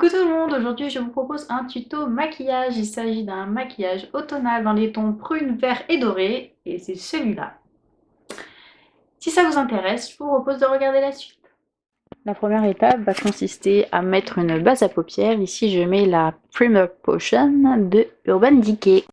Coucou tout le monde, aujourd'hui je vous propose un tuto maquillage. Il s'agit d'un maquillage automnal dans les tons prune, vert et doré, et c'est celui-là. Si ça vous intéresse, je vous propose de regarder la suite. La première étape va consister à mettre une base à paupières. Ici je mets la Primer Potion de Urban Decay.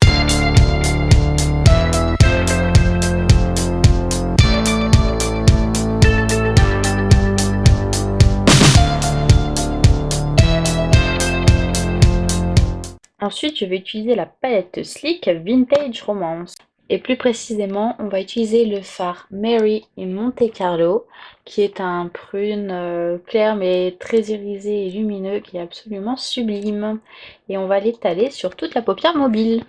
Ensuite, je vais utiliser la palette Sleek Vintage Romance. Et plus précisément, on va utiliser le fard Mary in Monte Carlo, qui est un prune clair mais très irisé et lumineux, qui est absolument sublime. Et on va l'étaler sur toute la paupière mobile.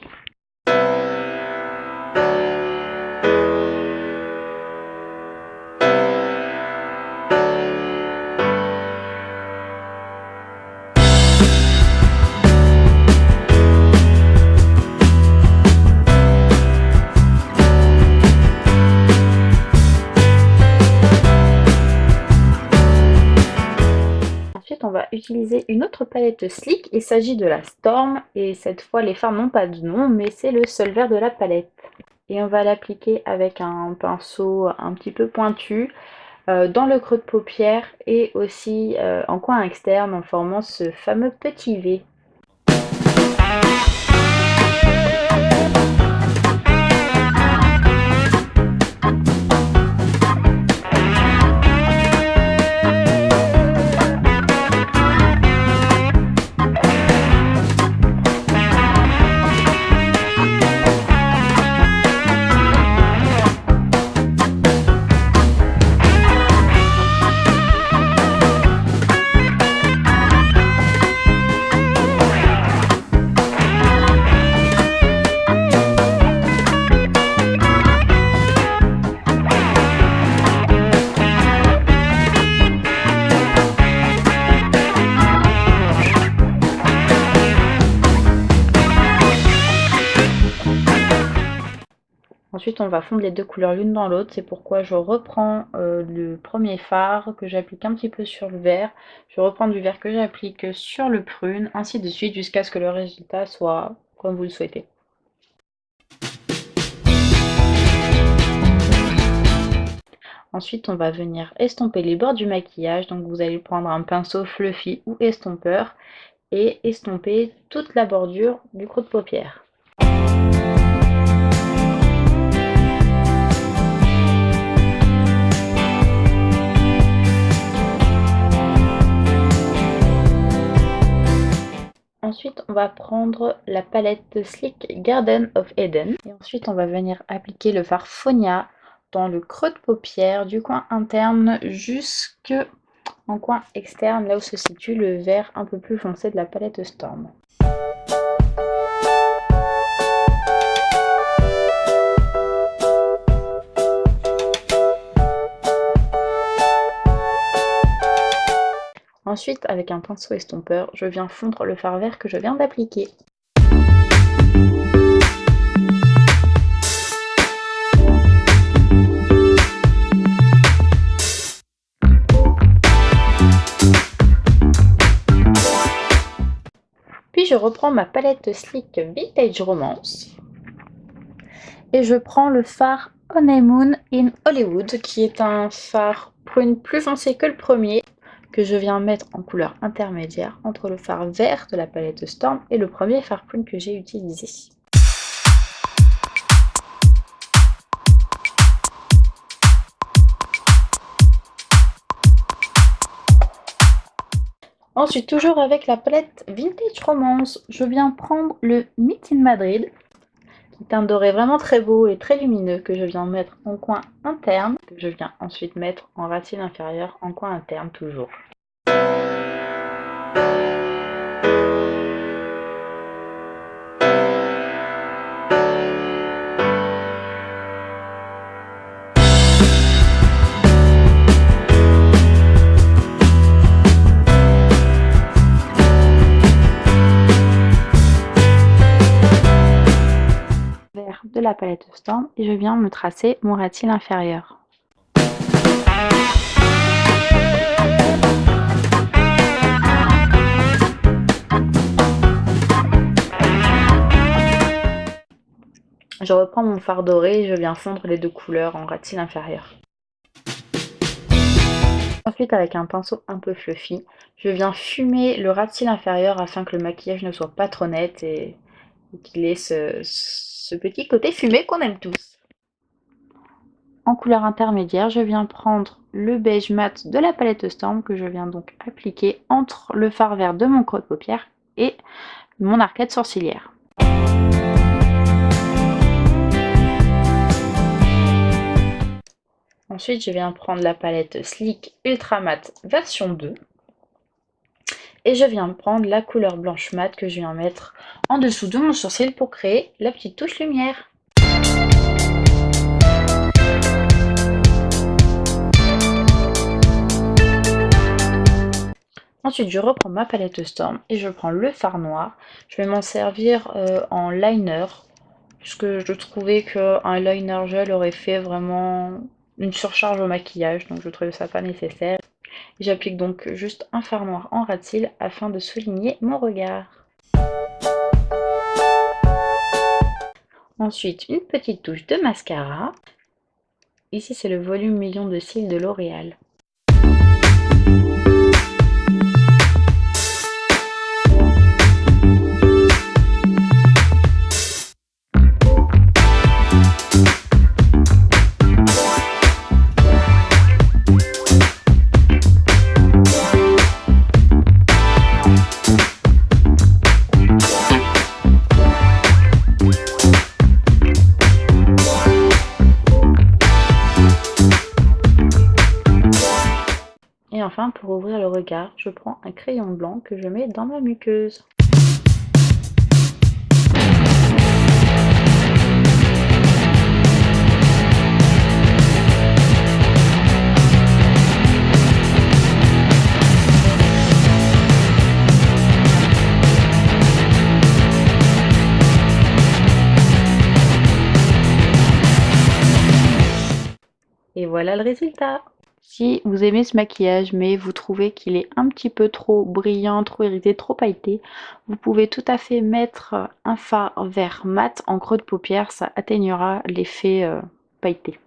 Ensuite, on va utiliser une autre palette Sleek. Il s'agit de la Storm et cette fois les fards n'ont pas de nom, mais c'est le seul vert de la palette. Et on va l'appliquer avec un pinceau un petit peu pointu dans le creux de paupière et aussi en coin externe en formant ce fameux petit V. Ensuite, on va fondre les deux couleurs l'une dans l'autre. C'est pourquoi je reprends le premier fard que j'applique un petit peu sur le vert. Je reprends du vert que j'applique sur le prune, ainsi de suite, jusqu'à ce que le résultat soit comme vous le souhaitez. Ensuite, on va venir estomper les bords du maquillage. Donc, vous allez prendre un pinceau fluffy ou estompeur et estomper toute la bordure du creux de paupière. Ensuite, on va prendre la palette Sleek Garden of Eden. Et ensuite, on va venir appliquer le fard Fonia dans le creux de paupière, du coin interne jusqu'en coin externe, là où se situe le vert un peu plus foncé de la palette Storm. Ensuite, avec un pinceau estompeur, je viens fondre le fard vert que je viens d'appliquer. Puis je reprends ma palette Sleek Vintage Romance et je prends le fard Honeymoon in Hollywood, qui est un fard prune plus foncé que le premier, que je viens mettre en couleur intermédiaire entre le fard vert de la palette Storm et le premier fard prune que j'ai utilisé. Ensuite, toujours avec la palette Vintage Romance, je viens prendre le Meet in Madrid, qui est un doré vraiment très beau et très lumineux, que je viens mettre en coin interne, que je viens ensuite mettre en racine inférieure en coin interne toujours. De la palette Storm et je viens me tracer mon ratil inférieur. Je reprends mon fard doré et je viens fondre les deux couleurs en ras de cils inférieur. Ensuite, avec un pinceau un peu fluffy, je viens fumer le ras de cils inférieur afin que le maquillage ne soit pas trop net et qu'il ait ce petit côté fumé qu'on aime tous. En couleur intermédiaire, je viens prendre le beige mat de la palette Storm que je viens donc appliquer entre le fard vert de mon creux de paupière et mon arcade sourcilière. Ensuite, je viens prendre la palette Sleek Ultra Matte version 2 et je viens prendre la couleur blanche mat que je viens mettre en dessous de mon sourcil pour créer la petite touche lumière. Ensuite, je reprends ma palette Storm et je prends le fard noir. Je vais m'en servir en liner, puisque je trouvais qu'un liner gel aurait fait vraiment une surcharge au maquillage, donc je trouvais ça pas nécessaire. J'applique donc juste un fard noir en ras de cils afin de souligner mon regard. Ensuite, une petite touche de mascara. Ici, c'est le volume million de cils de L'Oréal. Et enfin, pour ouvrir le regard, je prends un crayon blanc que je mets dans ma muqueuse. Et voilà le résultat! Si vous aimez ce maquillage mais vous trouvez qu'il est un petit peu trop brillant, trop irisé, trop pailleté, vous pouvez tout à fait mettre un fard vert mat en creux de paupière, ça atténuera l'effet pailleté.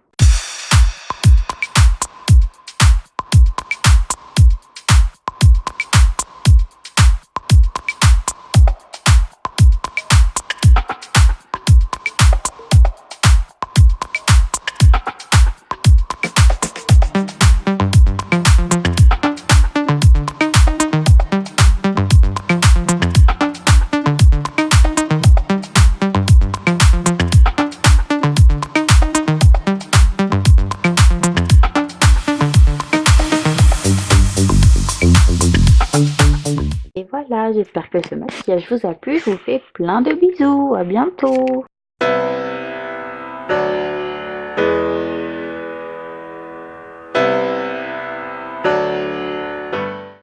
Et voilà, j'espère que ce maquillage vous a plu. Je vous fais plein de bisous. À bientôt.